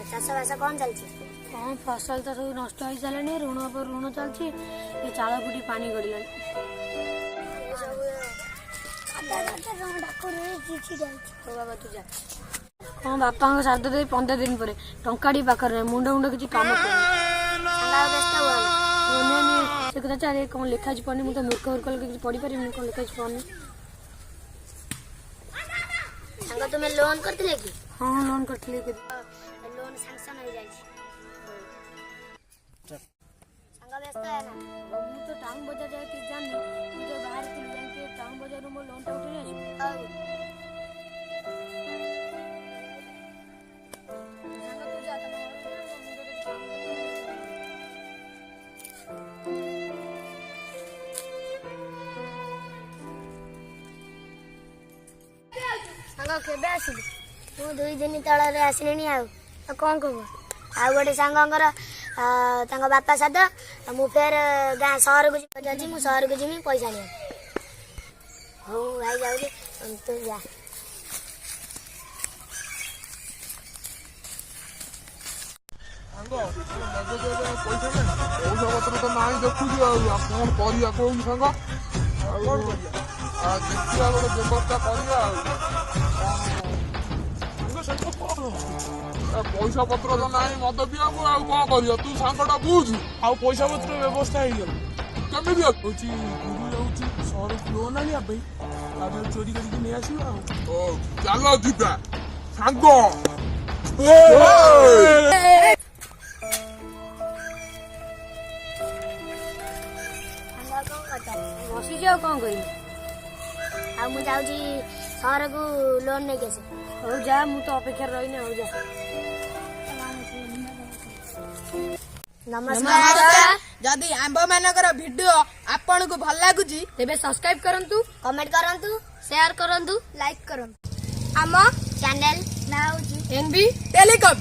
चाषबास कौन चलती कौन फसल तो सब नष्ट हो सारे ऋण पर ऋण चलती ये चाल फुटी पानी गड़े बाबा तू जा कौन बापा श्राद्ध दे 15 दिन पर टाड़ी पाखे मुंड मुंड किसी कम से कथा चाहे कौन लिखा पड़नी मुझे मूर्ख मूर्ख लोग पढ़ी पारि कौन लिखा पड़नी सांग तुम्हें लोन करते कि हाँ लोन करते लोन सैंक्शन हो जाए सांग व्यस्त है ना मु तो टाउन बाजार जाए कि जानी मु तो बाहर थी जाके टाउन बाजार रो मो लोन टा उठे आसी सांग तू जा सांग केबे आसिबी मु 2 दिन तळरे आसिलेनी आ कौन कह आ गोटे सांगर बापा साध मु फेर गाँ सहर को जाऊँ मु सहर को जी पैसा नहीं हो भाई जाऊँ तू जा पैसा पत्र तो ना मत पिया कौन कर तू सांगटा बुझ आ पैसा पत्र व्यवस्था कमी गुरु जाऊँ सहर लोन आने चोरी करके नहीं आस चलो जीता सांग बसी जाओ कौन कर सहर को लोन नहीं कैसे हो जा मु तो अपेक्षा रही हो जा नमस्कार जदि आंब मानकर वीडियो आपन को भल लागुची तेबे सब्सक्राइब करंतु कमेंट करंतु शेयर करंतु लाइक करंतु आम चैनल ना होची एनबी टेलीकॉम